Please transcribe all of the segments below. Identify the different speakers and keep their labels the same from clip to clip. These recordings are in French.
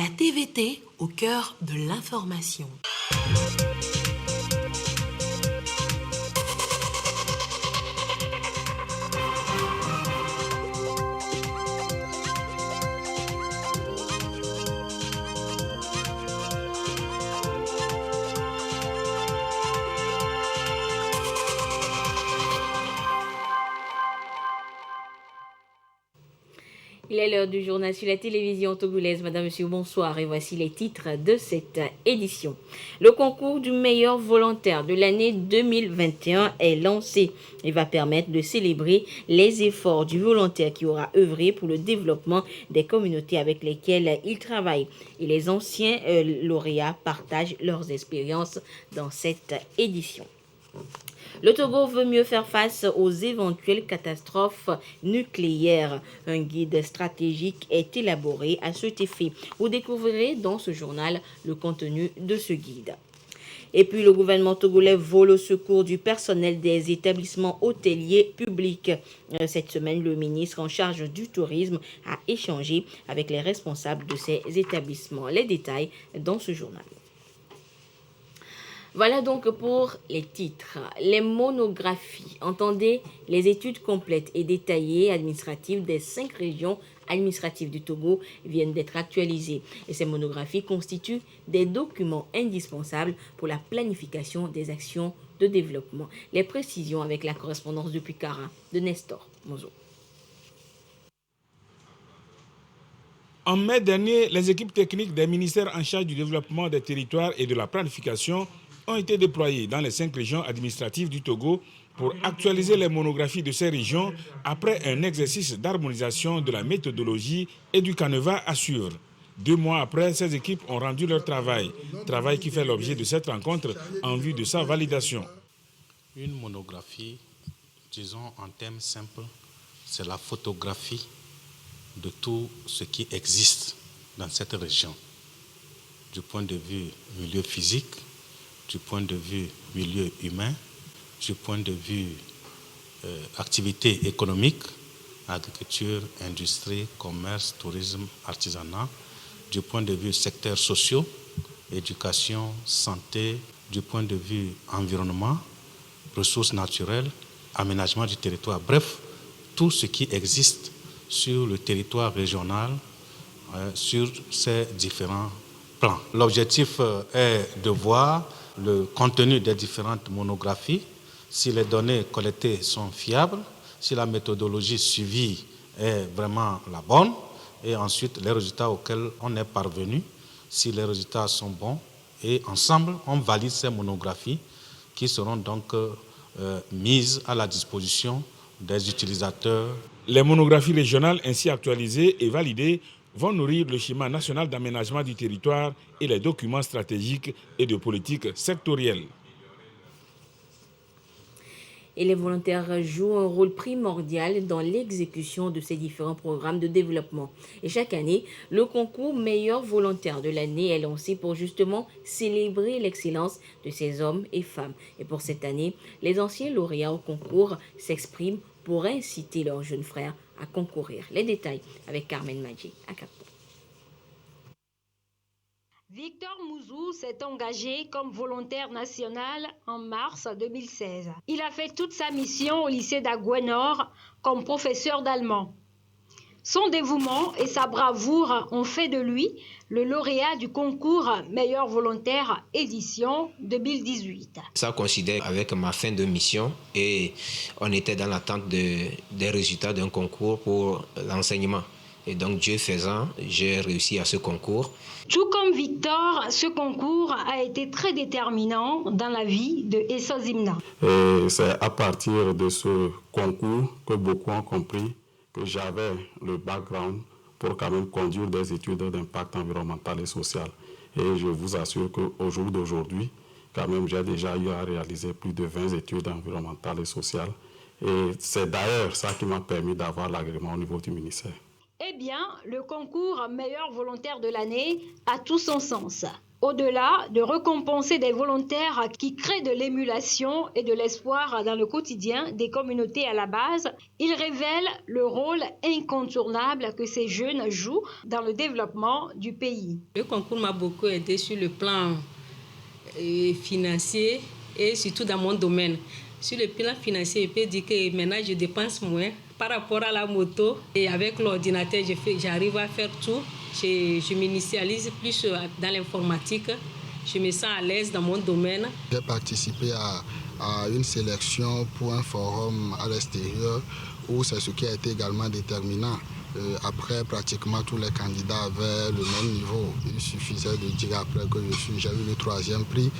Speaker 1: La TVT au cœur de l'information.
Speaker 2: Il est l'heure du journal sur la télévision togolaise. Madame, monsieur, bonsoir et voici les titres de cette édition. Le concours du meilleur volontaire de l'année 2021 est lancé. Il va permettre de célébrer les efforts du volontaire qui aura œuvré pour le développement des communautés avec lesquelles il travaille. Et les anciens lauréats partagent leurs expériences dans cette édition. Le Togo veut mieux faire face aux éventuelles catastrophes nucléaires. Un guide stratégique est élaboré à cet effet. Vous découvrirez dans ce journal le contenu de ce guide. Et puis le gouvernement togolais vole au secours du personnel des établissements hôteliers publics. Cette semaine, le ministre en charge du tourisme a échangé avec les responsables de ces établissements. Les détails dans ce journal. Voilà donc pour les titres. Les monographies. Entendez les études complètes et détaillées administratives des 5 régions administratives du Togo viennent d'être actualisées. Et ces monographies constituent des documents indispensables pour la planification des actions de développement. Les précisions avec la correspondance depuis Kara de Nestor Mozo.
Speaker 3: En mai dernier, les équipes techniques des ministères en charge du développement des territoires et de la planification ont été déployés dans les 5 régions administratives du Togo pour actualiser les monographies de ces régions après un exercice d'harmonisation de la méthodologie et du canevas assure. 2 mois après, ces équipes ont rendu leur travail qui fait l'objet de cette rencontre en vue de sa validation.
Speaker 4: Une monographie, disons en termes simples, c'est la photographie de tout ce qui existe dans cette région, du point de vue milieu physique, du point de vue milieu humain, du point de vue activité économique, agriculture, industrie, commerce, tourisme, artisanat, du point de vue secteurs sociaux, éducation, santé, du point de vue environnement, ressources naturelles, aménagement du territoire, bref, tout ce qui existe sur le territoire régional, sur ces différents plans. L'objectif est de voir le contenu des différentes monographies, si les données collectées sont fiables, si la méthodologie suivie est vraiment la bonne, et ensuite les résultats auxquels on est parvenu, si les résultats sont bons, et ensemble on valide ces monographies qui seront donc mises à la disposition des utilisateurs.
Speaker 3: Les monographies régionales ainsi actualisées et validées vont nourrir le schéma national d'aménagement du territoire et les documents stratégiques et de politique sectorielle.
Speaker 2: Et les volontaires jouent un rôle primordial dans l'exécution de ces différents programmes de développement. Et chaque année, le concours meilleur volontaire de l'année est lancé pour justement célébrer l'excellence de ces hommes et femmes. Et pour cette année, les anciens lauréats au concours s'expriment pour inciter leurs jeunes frères à concourir. Les détails avec Carmen Madji à Cap.
Speaker 5: Victor Mouzou s'est engagé comme volontaire national en mars 2016. Il a fait toute sa mission au lycée d'Aguenor comme professeur d'allemand. Son dévouement et sa bravoure ont fait de lui le lauréat du concours meilleur volontaire édition 2018.
Speaker 6: Ça coïncidait avec ma fin de mission et on était dans l'attente des résultats d'un concours pour l'enseignement. Et donc, Dieu faisant, j'ai réussi à ce concours.
Speaker 5: Tout comme Victor, ce concours a été très déterminant dans la vie de Essa Zimna.
Speaker 7: Et c'est à partir de ce concours que beaucoup ont compris que j'avais le background pour quand même conduire des études d'impact environnemental et social. Et je vous assure qu'au jour d'aujourd'hui, quand même, j'ai déjà eu à réaliser plus de 20 études environnementales et sociales. Et c'est d'ailleurs ça qui m'a permis d'avoir l'agrément au niveau du ministère.
Speaker 5: Eh bien, le concours meilleur volontaire de l'année a tout son sens. Au-delà de récompenser des volontaires qui créent de l'émulation et de l'espoir dans le quotidien des communautés à la base, il révèle le rôle incontournable que ces jeunes jouent dans le développement du pays.
Speaker 8: Le concours m'a beaucoup aidé sur le plan financier et surtout dans mon domaine. Sur le plan financier, je peux dire que maintenant je dépense moins par rapport à la moto. Et avec l'ordinateur, j'arrive à faire tout. Je m'initialise plus dans l'informatique. Je me sens à l'aise dans mon domaine.
Speaker 9: J'ai participé à une sélection pour un forum à l'extérieur où c'est ce qui a été également déterminant. Après, pratiquement tous les candidats avaient le même niveau. Il suffisait de dire après que j'ai eu le 3e prix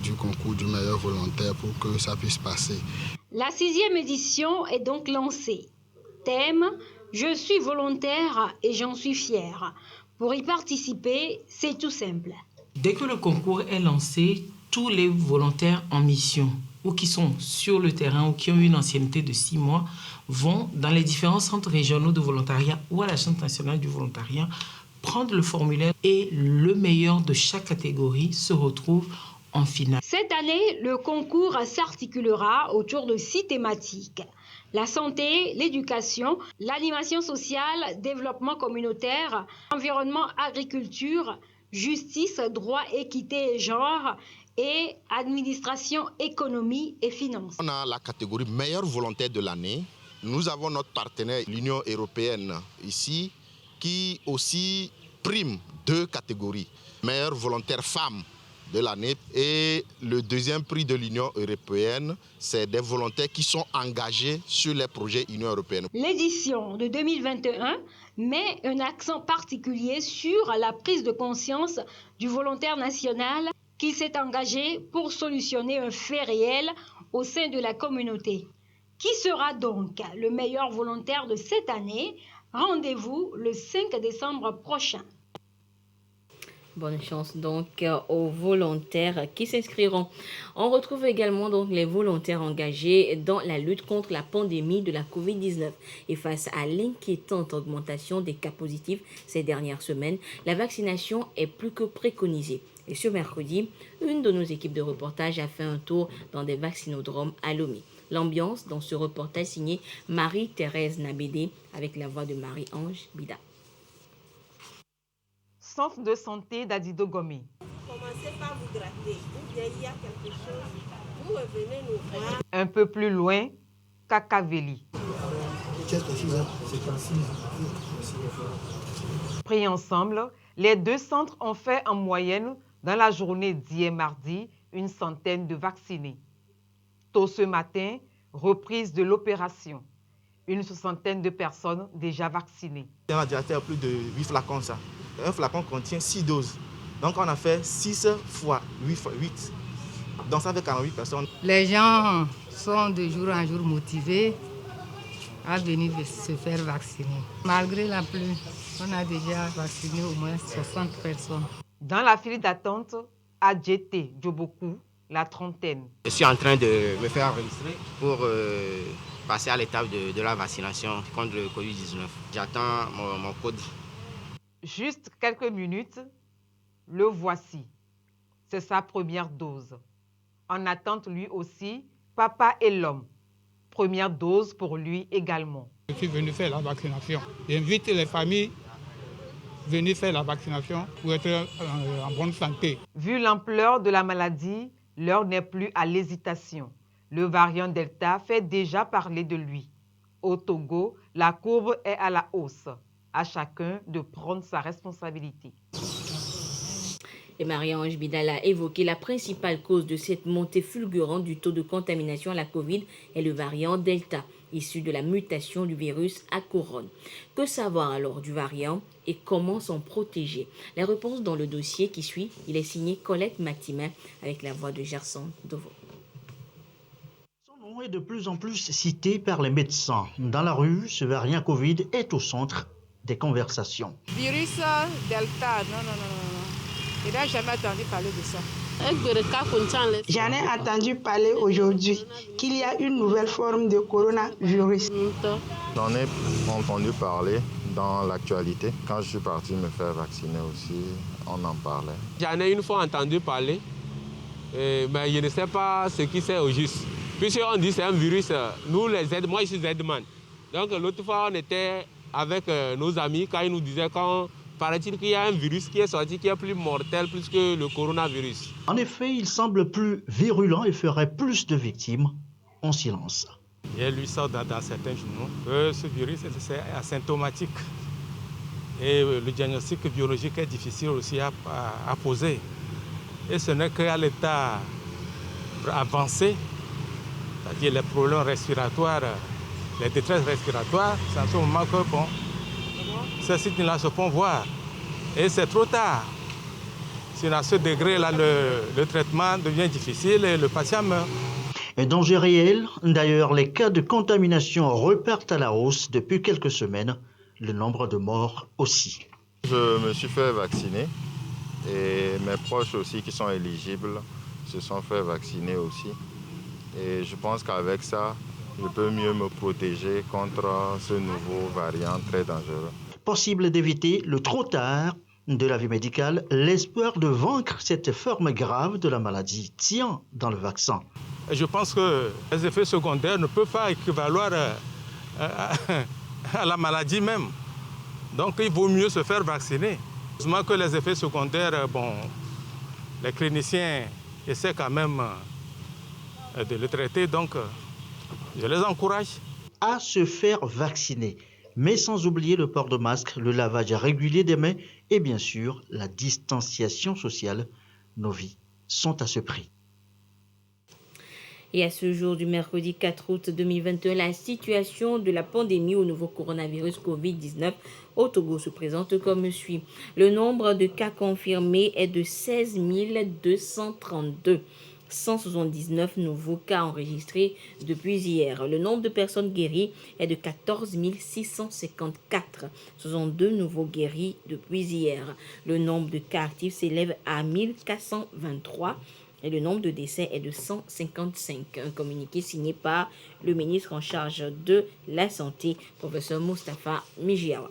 Speaker 9: du concours du meilleur volontaire pour que ça puisse passer.
Speaker 5: La 6e édition est donc lancée. Thème: je suis volontaire et j'en suis fier. Pour y participer, c'est tout simple.
Speaker 10: Dès que le concours est lancé, tous les volontaires en mission ou qui sont sur le terrain ou qui ont une ancienneté de 6 mois vont dans les différents centres régionaux de volontariat ou à l'Agence nationale du volontariat prendre le formulaire et le meilleur de chaque catégorie se retrouve en finale.
Speaker 5: Cette année, le concours s'articulera autour de 6 thématiques. La santé, l'éducation, l'animation sociale, développement communautaire, environnement, agriculture, justice, droit, équité et genre, et administration, économie et finances.
Speaker 11: On a la catégorie meilleur volontaire de l'année. Nous avons notre partenaire, l'Union européenne, ici, qui aussi prime 2 catégories. Meilleur volontaire femme de l'année et le 2e prix de l'Union européenne, c'est des volontaires qui sont engagés sur les projets Union européenne.
Speaker 5: L'édition de 2021 met un accent particulier sur la prise de conscience du volontaire national qui s'est engagé pour solutionner un fait réel au sein de la communauté. Qui sera donc le meilleur volontaire de cette année? Rendez-vous le 5 décembre prochain.
Speaker 2: Bonne chance donc aux volontaires qui s'inscriront. On retrouve également donc les volontaires engagés dans la lutte contre la pandémie de la Covid-19. Et face à l'inquiétante augmentation des cas positifs ces dernières semaines, la vaccination est plus que préconisée. Et ce mercredi, une de nos équipes de reportage a fait un tour dans des vaccinodromes à Lomé. L'ambiance dans ce reportage signé Marie-Thérèse Nabédé avec la voix de Marie-Ange Bida.
Speaker 12: Centre de santé d'Adido Gomé.
Speaker 13: Commencez par vous gratter. Ou bien il y a quelque chose, vous revenez nous voir.
Speaker 12: Un peu plus loin, Kakaveli. Pris ensemble, les 2 centres ont fait en moyenne, dans la journée d'hier mardi, une centaine de vaccinés. Tôt ce matin, reprise de l'opération. Une 60aine de personnes déjà vaccinées.
Speaker 14: On a déjà fait plus de 8 flacons, ça. Un flacon contient 6 doses. Donc on a fait 6 fois 8. Donc ça fait 48 personnes.
Speaker 15: Les gens sont de jour en jour motivés à venir se faire vacciner. Malgré la pluie, on a déjà vacciné au moins 60 personnes.
Speaker 12: Dans la file d'attente, Adjete Djoboku, la trentaine.
Speaker 16: Je suis en train de me faire enregistrer pour passer à l'étape de la vaccination contre le Covid-19. J'attends mon code.
Speaker 12: Juste quelques minutes, le voici. C'est sa première dose. En attente lui aussi, Papa et l'homme. Première dose pour lui également.
Speaker 17: Je suis venu faire la vaccination. J'invite les familles à venir faire la vaccination pour être en bonne santé.
Speaker 12: Vu l'ampleur de la maladie, l'heure n'est plus à l'hésitation. Le variant Delta fait déjà parler de lui. Au Togo, la courbe est à la hausse. À chacun de prendre sa responsabilité.
Speaker 2: Et Marie-Ange Bidal a évoqué la principale cause de cette montée fulgurante du taux de contamination à la Covid est le variant Delta, issu de la mutation du virus à couronne. Que savoir alors du variant et comment s'en protéger? Les réponses dans le dossier qui suit, il est signé Colette Mactimin avec la voix de Gerson Dovo.
Speaker 18: Son nom est de plus en plus cité par les médecins. Dans la rue, ce variant Covid est au centre des conversations.
Speaker 19: Virus Delta, non. Je n'ai jamais entendu parler de ça.
Speaker 20: J'en ai entendu parler aujourd'hui qu'il y a une nouvelle forme de coronavirus.
Speaker 21: J'en ai entendu parler
Speaker 11: dans l'actualité. Quand je suis parti me faire vacciner aussi, on en parlait.
Speaker 21: J'en ai une fois entendu parler, mais je ne sais pas ce qui c'est au juste. Puisqu'on dit que c'est un virus, nous les Z, moi je suis Z-man. Donc l'autre fois on était avec nos amis quand ils nous disaient paraît-il qu'il y a un virus qui est sorti qui est plus mortel plus que le coronavirus.
Speaker 18: En effet, il semble plus virulent et ferait plus de victimes en silence.
Speaker 22: J'ai lu ça dans certains journaux. Ce virus c'est asymptomatique et le diagnostic biologique est difficile aussi à poser. Et ce n'est qu'à l'état avancé, c'est-à-dire les problèmes respiratoires, les détresses respiratoires, c'est à ce moment que ces signes-là se font voir. Et c'est trop tard. Si à ce degré-là, le traitement devient difficile et le patient meurt.
Speaker 18: Un danger réel. D'ailleurs, les cas de contamination repartent à la hausse depuis quelques semaines. Le nombre de morts aussi.
Speaker 11: Je me suis fait vacciner et mes proches aussi qui sont éligibles se sont fait vacciner aussi. Et je pense qu'avec ça, je peux mieux me protéger contre ce nouveau variant très dangereux.
Speaker 18: Possible d'éviter le trop tard de la vie médicale, l'espoir de vaincre cette forme grave de la maladie tient dans le vaccin.
Speaker 22: Je pense que les effets secondaires ne peuvent pas équivaloir à la maladie même. Donc il vaut mieux se faire vacciner. Heureusement que les effets secondaires, les cliniciens essaient quand même de le traiter, donc je les encourage.
Speaker 18: À se faire vacciner, mais sans oublier le port de masque, le lavage régulier des mains et bien sûr la distanciation sociale. Nos vies sont à ce prix.
Speaker 2: Et à ce jour du mercredi 4 août 2021, la situation de la pandémie au nouveau coronavirus Covid-19 au Togo se présente comme suit. Le nombre de cas confirmés est de 16 232. 179 nouveaux cas enregistrés depuis hier. Le nombre de personnes guéries est de 14 654. 62 nouveaux guéris depuis hier. Le nombre de cas actifs s'élève à 1423 et le nombre de décès est de 155. Un communiqué signé par le ministre en charge de la Santé, professeur Moustapha Mijiawa.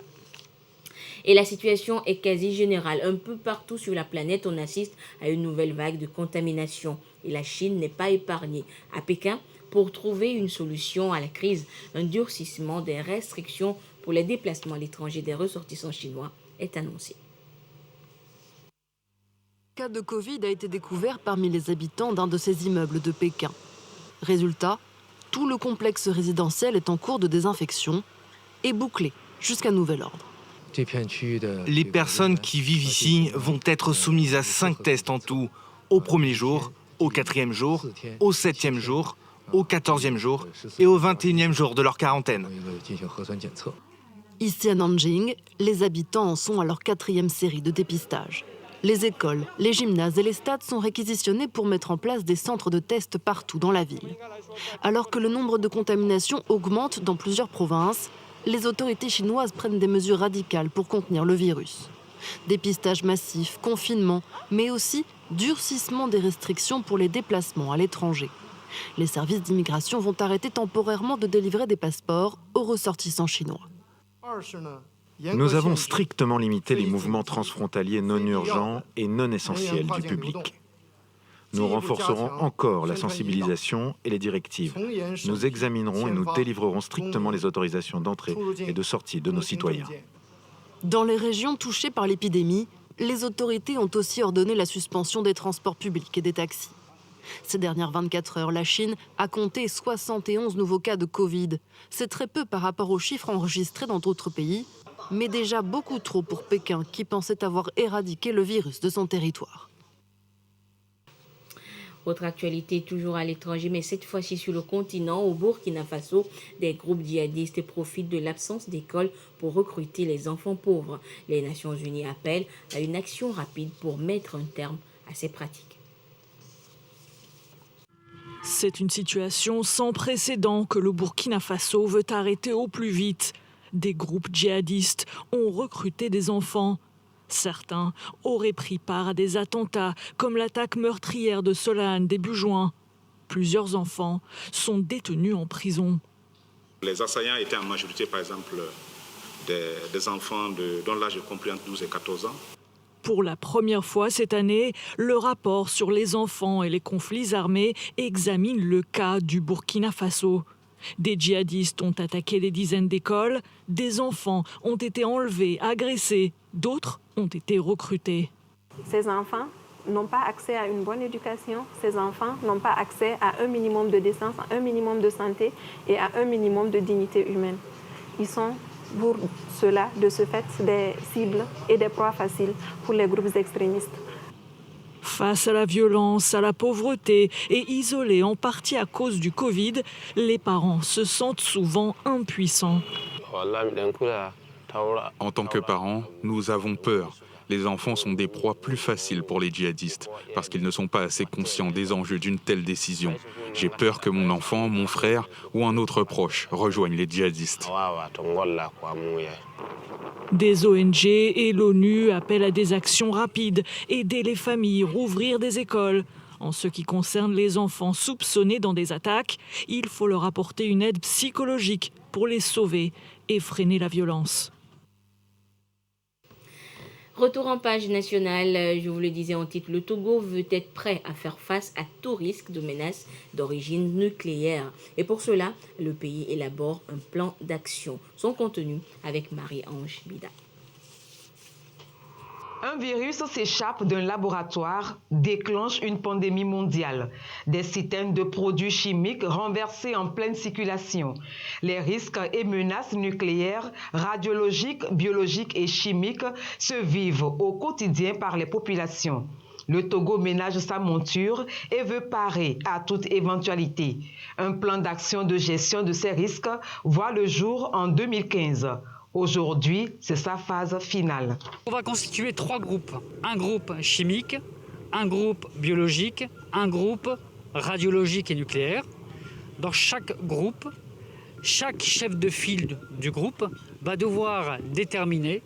Speaker 2: Et la situation est quasi générale. Un peu partout sur la planète, on assiste à une nouvelle vague de contamination. Et la Chine n'est pas épargnée. À Pékin, pour trouver une solution à la crise, un durcissement des restrictions pour les déplacements à l'étranger des ressortissants chinois est annoncé.
Speaker 23: Un cas de Covid a été découvert parmi les habitants d'un de ces immeubles de Pékin. Résultat, tout le complexe résidentiel est en cours de désinfection et bouclé jusqu'à nouvel ordre.
Speaker 24: Les personnes qui vivent ici vont être soumises à 5 tests en tout, au premier jour, au 4e jour, au 7e jour, au 14e jour et au 21e jour de leur quarantaine.
Speaker 23: Ici à Nanjing, les habitants en sont à leur 4e série de dépistage. Les écoles, les gymnases et les stades sont réquisitionnés pour mettre en place des centres de tests partout dans la ville. Alors que le nombre de contaminations augmente dans plusieurs provinces, les autorités chinoises prennent des mesures radicales pour contenir le virus. Dépistage massif, confinement, mais aussi durcissement des restrictions pour les déplacements à l'étranger. Les services d'immigration vont arrêter temporairement de délivrer des passeports aux ressortissants chinois.
Speaker 25: Nous avons strictement limité les mouvements transfrontaliers non urgents et non essentiels du public. Nous renforcerons encore la sensibilisation et les directives. Nous examinerons et nous délivrerons strictement les autorisations d'entrée et de sortie de nos citoyens.
Speaker 23: Dans les régions touchées par l'épidémie, les autorités ont aussi ordonné la suspension des transports publics et des taxis. Ces dernières 24 heures, la Chine a compté 71 nouveaux cas de Covid. C'est très peu par rapport aux chiffres enregistrés dans d'autres pays, mais déjà beaucoup trop pour Pékin qui pensait avoir éradiqué le virus de son territoire.
Speaker 2: Autre actualité toujours à l'étranger, mais cette fois-ci sur le continent, au Burkina Faso, des groupes djihadistes profitent de l'absence d'école pour recruter les enfants pauvres. Les Nations Unies appellent à une action rapide pour mettre un terme à ces pratiques.
Speaker 26: C'est une situation sans précédent que le Burkina Faso veut arrêter au plus vite. Des groupes djihadistes ont recruté des enfants. Certains auraient pris part à des attentats, comme l'attaque meurtrière de Solane début juin. Plusieurs enfants sont détenus en prison.
Speaker 27: Les assaillants étaient en majorité, par exemple,
Speaker 1: des enfants dont l'âge est compris entre 12 et 14 ans.
Speaker 26: Pour la première fois cette année, le rapport sur les enfants et les conflits armés examine le cas du Burkina Faso. Des djihadistes ont attaqué des dizaines d'écoles, des enfants ont été enlevés, agressés, d'autres ont été recrutés.
Speaker 3: Ces enfants n'ont pas accès à une bonne éducation, ces enfants n'ont pas accès à un minimum de décence, à un minimum de santé et à un minimum de dignité humaine. Ils sont pour cela, de ce fait, des cibles et des proies faciles pour les groupes extrémistes.
Speaker 26: Face à la violence, à la pauvreté et isolés en partie à cause du Covid, les parents se sentent souvent impuissants.
Speaker 4: En tant que parents, nous avons peur. Les enfants sont des proies plus faciles pour les djihadistes parce qu'ils ne sont pas assez conscients des enjeux d'une telle décision. J'ai peur que mon enfant, mon frère ou un autre proche rejoignent les djihadistes.
Speaker 26: Des ONG et l'ONU appellent à des actions rapides, aider les familles, rouvrir des écoles. En ce qui concerne les enfants soupçonnés dans des attaques, il faut leur apporter une aide psychologique pour les sauver et freiner la violence.
Speaker 2: Retour en page nationale, je vous le disais en titre, le Togo veut être prêt à faire face à tout risque de menace d'origine nucléaire. Et pour cela, le pays élabore un plan d'action. Son contenu avec Marie-Ange Bida.
Speaker 12: Un virus s'échappe d'un laboratoire, déclenche une pandémie mondiale. Des citernes de produits chimiques renversés en pleine circulation. Les risques et menaces nucléaires, radiologiques, biologiques et chimiques se vivent au quotidien par les populations. Le Togo ménage sa monture et veut parer à toute éventualité. Un plan d'action de gestion de ces risques voit le jour en 2015. Aujourd'hui, c'est sa phase finale.
Speaker 6: On va constituer 3 groupes. Un groupe chimique, un groupe biologique, un groupe radiologique et nucléaire. Dans chaque groupe, chaque chef de file du groupe va devoir déterminer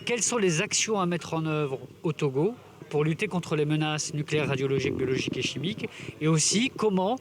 Speaker 6: quelles sont les actions à mettre en œuvre au Togo pour lutter contre les menaces nucléaires, radiologiques, biologiques et chimiques, et aussi comment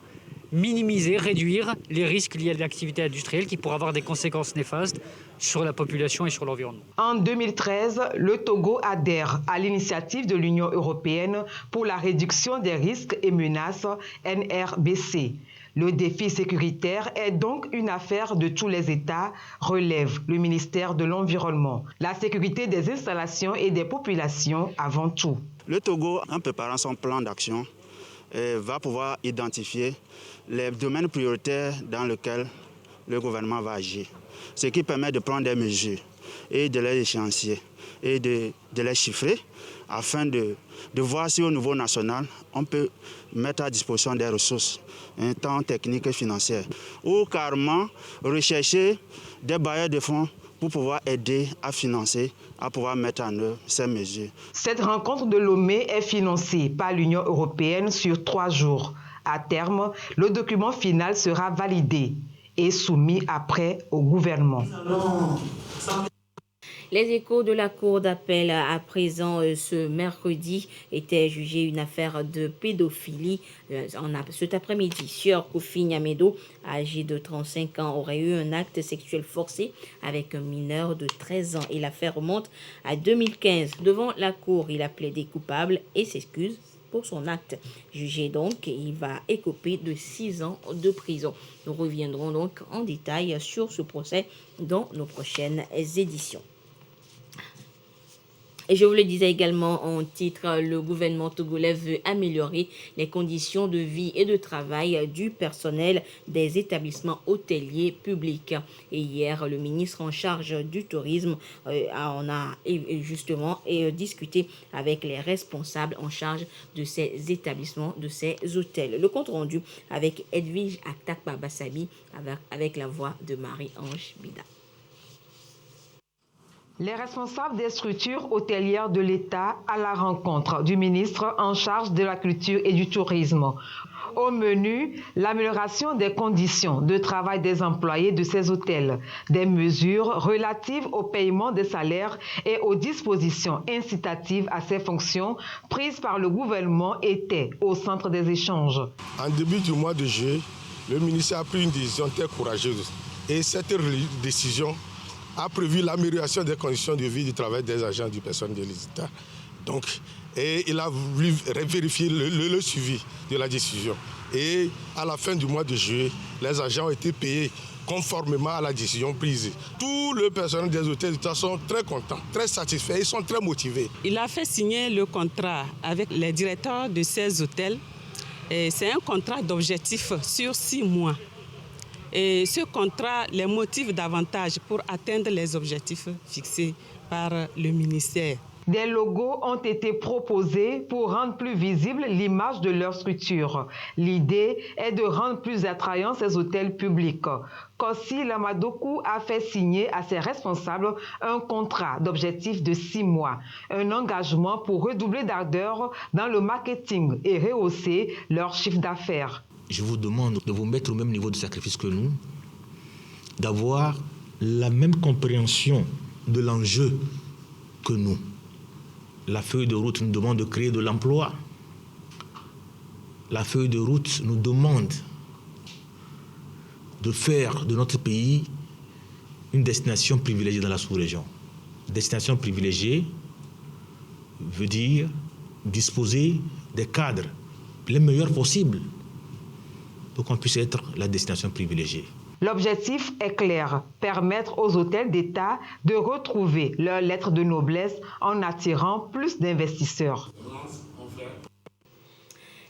Speaker 6: minimiser, réduire les risques liés à l'activité industrielle qui pourraient avoir des conséquences néfastes sur la population et sur l'environnement.
Speaker 12: En 2013, le Togo adhère à l'initiative de l'Union européenne pour la réduction des risques et menaces NRBC. Le défi sécuritaire est donc une affaire de tous les États, relève le ministère de l'Environnement. La sécurité des installations et des populations avant tout.
Speaker 7: Le Togo, en préparant son plan d'action, va pouvoir identifier les domaines prioritaires dans lesquels le gouvernement va agir. Ce qui permet de prendre des mesures et de les échéancier et de les chiffrer afin de voir si au niveau national, on peut mettre à disposition des ressources, tant techniques et financières, ou carrément rechercher des bailleurs de fonds pour pouvoir aider à financer, à pouvoir mettre en œuvre ces mesures.
Speaker 12: Cette rencontre de Lomé est financée par l'Union européenne sur 3 jours. À terme, le document final sera validé et soumis après au gouvernement.
Speaker 2: Les Échos de la Cour d'appel à présent ce mercredi était jugé une affaire de pédophilie. Cet après-midi, Sior Kofi Nyamedo, âgé de 35 ans, aurait eu un acte sexuel forcé avec un mineur de 13 ans. Et l'affaire remonte à 2015. Devant la Cour, il a plaidé coupable et s'excuse pour son acte. Jugé donc, il va écoper de 6 ans de prison. Nous reviendrons donc en détail sur ce procès dans nos prochaines éditions. Et je vous le disais également en titre, le gouvernement togolais veut améliorer les conditions de vie et de travail du personnel des établissements hôteliers publics. Et hier, le ministre en charge du tourisme en a justement discuté avec les responsables en charge de ces établissements, de ces hôtels. Le compte rendu avec Edwige Aktakba-Bassabi avec la voix de Marie-Ange Bida.
Speaker 12: Les responsables des structures hôtelières de l'État à la rencontre du ministre en charge de la culture et du tourisme. Au menu, l'amélioration des conditions de travail des employés de ces hôtels, des mesures relatives au paiement des salaires et aux dispositions incitatives à ces fonctions prises par le gouvernement étaient au centre des échanges.
Speaker 8: En début du mois de juillet, le ministère a pris une décision très courageuse et cette décision
Speaker 5: a prévu l'amélioration des conditions de vie du travail des agents du personnel de l'État. Donc, et il a voulu vérifier le suivi de la décision. Et à la fin du mois de juillet, les agents ont été payés conformément à la décision prise. Tout le personnel des hôtels d'État sont très contents, très satisfaits, ils sont très motivés.
Speaker 8: Il a fait signer le contrat avec les directeurs de ces hôtels. C'est un contrat d'objectif sur 6 mois. Et ce contrat les motive davantage pour atteindre les objectifs fixés par le ministère.
Speaker 12: Des logos ont été proposés pour rendre plus visible l'image de leur structure. L'idée est de rendre plus attrayants ces hôtels publics. Kossi Lamadokou a fait signer à ses responsables un contrat d'objectif de 6 mois, un engagement pour redoubler d'ardeur dans le marketing et rehausser leur chiffre d'affaires.
Speaker 9: Je vous demande de vous mettre au même niveau de sacrifice que nous, d'avoir la même compréhension de l'enjeu que nous. La feuille de route nous demande de créer de l'emploi. La feuille de route nous demande de faire de notre pays une destination privilégiée dans la sous-région. Destination privilégiée veut dire disposer des cadres les meilleurs possibles pour qu'on puisse être la destination privilégiée.
Speaker 12: L'objectif est clair, permettre aux hôtels d'État de retrouver leur lettre de noblesse en attirant plus d'investisseurs.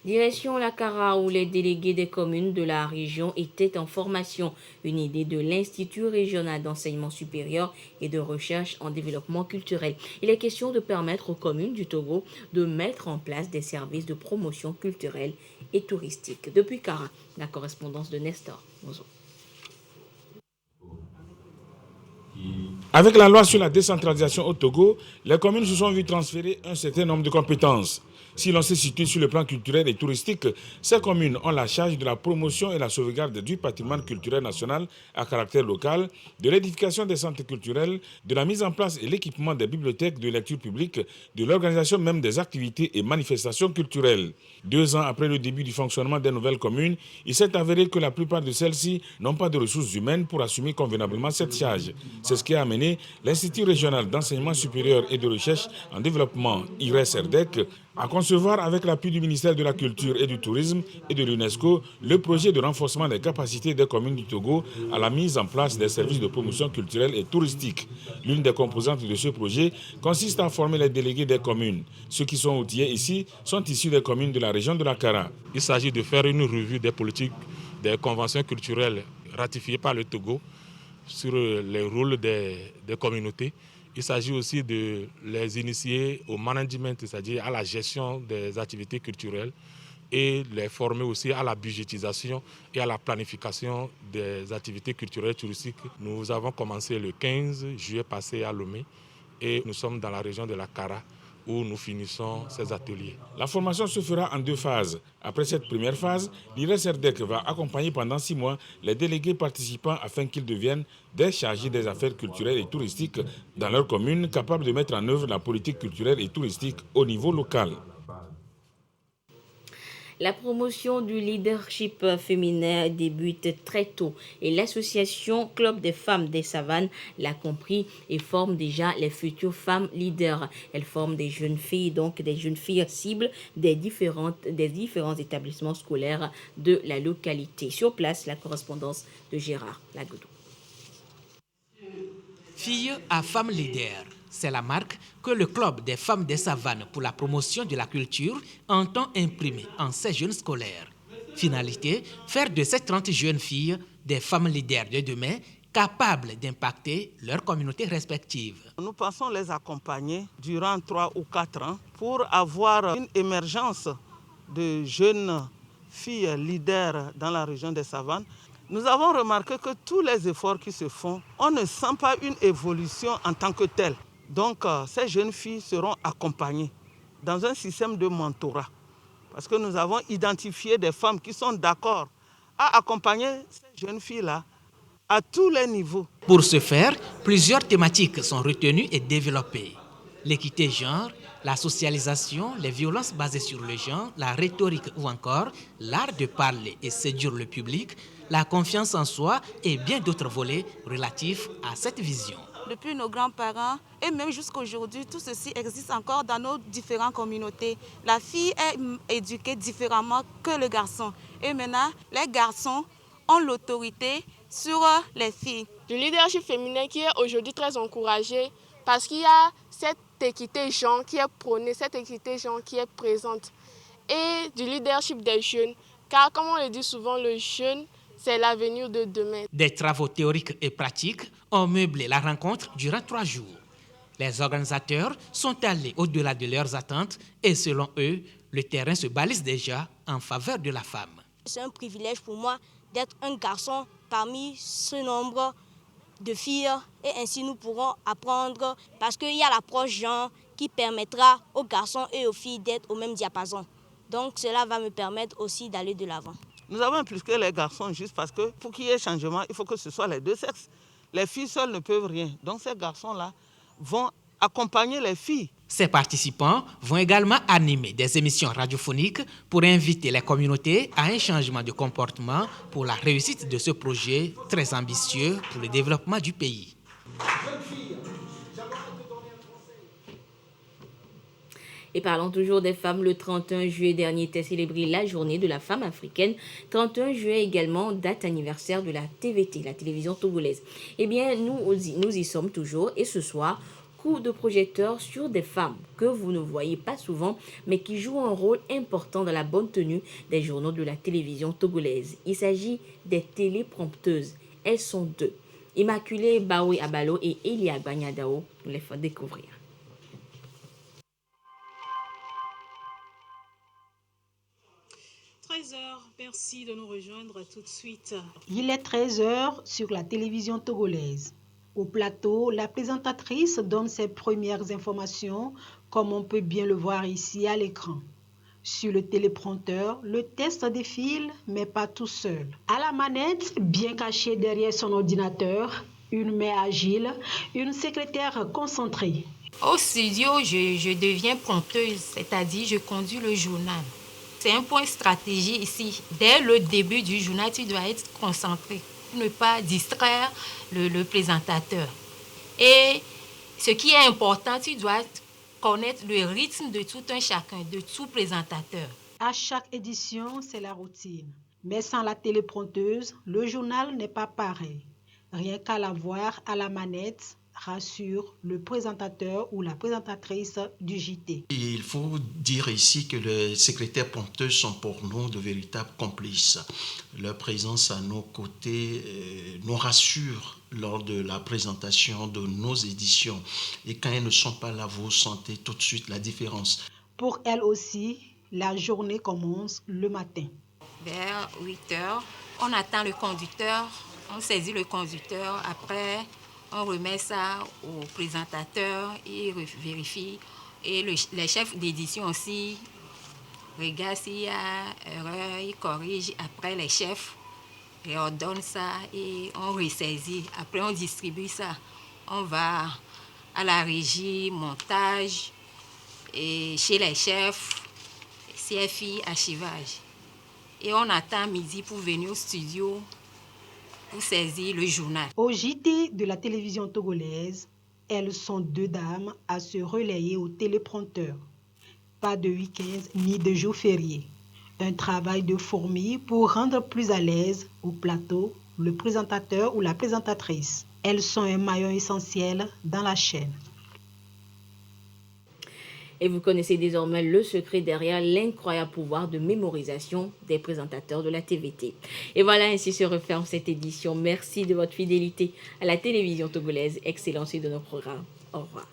Speaker 2: Direction la Kara, où les délégués des communes de la région étaient en formation. Une idée de l'Institut régional d'enseignement supérieur et de recherche en développement culturel. Il est question de permettre aux communes du Togo de mettre en place des services de promotion culturelle et touristique. Depuis Kara, la correspondance de Nestor Mozo.
Speaker 10: Avec la loi sur la décentralisation au Togo, les communes se sont vues transférer un certain nombre de compétences. Si l'on se situe sur le plan culturel et touristique, ces communes ont la charge de la promotion et la sauvegarde du patrimoine culturel national à caractère local, de l'édification des centres culturels, de la mise en place et l'équipement des bibliothèques de lecture publique, de l'organisation même des activités et manifestations culturelles. 2 ans après le début du fonctionnement des nouvelles communes, il s'est avéré que la plupart de celles-ci n'ont pas de ressources humaines pour assumer convenablement cette charge. C'est ce qui a amené l'Institut régional d'enseignement supérieur et de recherche en développement, IRES-RDEC, à concevoir avec l'appui du ministère de la Culture et du Tourisme et de l'UNESCO le projet de renforcement des capacités des communes du Togo à la mise en place des services de promotion culturelle et touristique. L'une des composantes de ce projet consiste à former les délégués des communes. Ceux qui sont outillés ici sont issus des communes de la région de la Kara.
Speaker 22: Il s'agit de faire une revue des politiques, des conventions culturelles ratifiées par le Togo sur les rôles des communautés. Il s'agit aussi de les initier au management, c'est-à-dire à la gestion des activités culturelles et les former aussi à la budgétisation et à la planification des activités culturelles touristiques. Nous avons commencé le 15 juillet passé à Lomé et nous sommes dans la région de la Kara où nous finissons ces ateliers.
Speaker 10: La formation se fera en 2 phases. Après cette première phase, l'IRES-RDEC va accompagner pendant 6 mois les délégués participants afin qu'ils deviennent des chargés des affaires culturelles et touristiques dans leur commune, capables de mettre en œuvre la politique culturelle et touristique au niveau local.
Speaker 2: La promotion du leadership féminin débute très tôt et l'association Club des femmes des Savanes l'a compris et forme déjà les futures femmes leaders. Elles forment des jeunes filles, donc des jeunes filles cibles des différents établissements scolaires de la localité. Sur place, la correspondance de Gérard Lagodou.
Speaker 13: Filles à femmes leaders. C'est la marque que le Club des femmes des Savanes pour la promotion de la culture entend imprimer en ces jeunes scolaires. Finalité, faire de ces 30 jeunes filles des femmes leaders de demain capables d'impacter leurs communautés respectives.
Speaker 14: Nous pensons les accompagner durant 3 ou 4 ans pour avoir une émergence de jeunes filles leaders dans la région des Savanes. Nous avons remarqué que tous les efforts qui se font, on ne sent pas une évolution en tant que telle. Donc, ces jeunes filles seront accompagnées dans un système de mentorat. Parce que nous avons identifié des femmes qui sont d'accord à accompagner ces jeunes filles-là à tous les niveaux.
Speaker 13: Pour ce faire, plusieurs thématiques sont retenues et développées. L'équité genre, la socialisation, les violences basées sur le genre, la rhétorique ou encore l'art de parler et séduire le public, la confiance en soi et bien d'autres volets relatifs à cette vision.
Speaker 15: depuis nos grands-parents et même jusqu'à aujourd'hui, tout ceci existe encore dans nos différentes communautés. La fille est éduquée différemment que le garçon. Et maintenant, les garçons ont l'autorité sur les filles.
Speaker 16: Du leadership féminin qui est aujourd'hui très encouragé parce qu'il y a cette équité genre qui est prônée, cette équité genre qui est présente. Et du leadership des jeunes, car comme on le dit souvent, le jeune, c'est l'avenir de demain.
Speaker 13: Des travaux théoriques et pratiques ont meublé la rencontre durant 3 jours. Les organisateurs sont allés au-delà de leurs attentes et selon eux, le terrain se balise déjà en faveur de la femme.
Speaker 17: C'est un privilège pour moi d'être un garçon parmi ce nombre de filles et ainsi nous pourrons apprendre parce qu'il y a l'approche genre qui permettra aux garçons et aux filles d'être au même diapason. Donc cela va me permettre aussi d'aller de l'avant.
Speaker 14: Nous avons impliqué les garçons juste parce que pour qu'il y ait changement, il faut que ce soit les deux sexes. Les filles seules ne peuvent rien. Donc ces garçons-là vont accompagner les filles.
Speaker 13: Ces participants vont également animer des émissions radiophoniques pour inviter les communautés à un changement de comportement pour la réussite de ce projet très ambitieux pour le développement du pays.
Speaker 2: Et parlons toujours des femmes, le 31 juillet dernier était célébrée la journée de la femme africaine. 31 juillet également, date anniversaire de la TVT, la télévision togolaise. Eh bien, nous y sommes toujours et ce soir, coup de projecteur sur des femmes que vous ne voyez pas souvent, mais qui jouent un rôle important dans la bonne tenue des journaux de la télévision togolaise. Il s'agit des téléprompteuses. Elles sont 2. Immaculée Baoui Abalo et Elia Bagnadao nous les font découvrir.
Speaker 19: Merci de nous rejoindre tout de suite.
Speaker 20: Il est 13h sur la télévision togolaise. Au plateau, la présentatrice donne ses premières informations, comme on peut bien le voir ici à l'écran. Sur le téléprompteur, le test défile, mais pas tout seul. À la manette, bien cachée derrière son ordinateur, une main agile, une secrétaire concentrée.
Speaker 21: Au studio, je deviens prompteuse, c'est-à-dire je conduis le journal. C'est un point stratégie ici. Dès le début du journal, tu dois être concentré, ne pas distraire le présentateur. Et ce qui est important, tu dois connaître le rythme de tout un chacun, de tout présentateur.
Speaker 20: À chaque édition, c'est la routine. Mais sans la téléprompteuse, le journal n'est pas pareil. Rien qu'à la voir à la manette, rassure le présentateur ou la présentatrice du JT.
Speaker 27: Il faut dire ici que les secrétaires prompteuses sont pour nous de véritables complices. Leur présence à nos côtés nous rassure lors de la présentation de nos éditions. Et quand elles ne sont pas là, vous sentez tout de suite la différence.
Speaker 20: Pour elles aussi, la journée commence le matin.
Speaker 21: Vers 8 h, on attend le conducteur, on saisit le conducteur, après on remet ça au présentateur, il vérifie. Et les chefs d'édition aussi regardent s'il y a erreur, ils corrigent. Après, les chefs réordonnent ça et on ressaisit. Après, on distribue ça. On va à la régie, montage, et chez les chefs, CFI, archivage. Et on attend midi pour venir au studio pour saisir le journal.
Speaker 20: Au JT de la télévision togolaise, elles sont 2 dames à se relayer au téléprompteur. Pas de week-end ni de jours fériés. Un travail de fourmi pour rendre plus à l'aise au plateau le présentateur ou la présentatrice. Elles sont un maillon essentiel dans la chaîne.
Speaker 2: Et vous connaissez désormais le secret derrière l'incroyable pouvoir de mémorisation des présentateurs de la TVT. Et voilà, ainsi se referme cette édition. Merci de votre fidélité à la télévision togolaise. Excellence de nos programmes. Au revoir.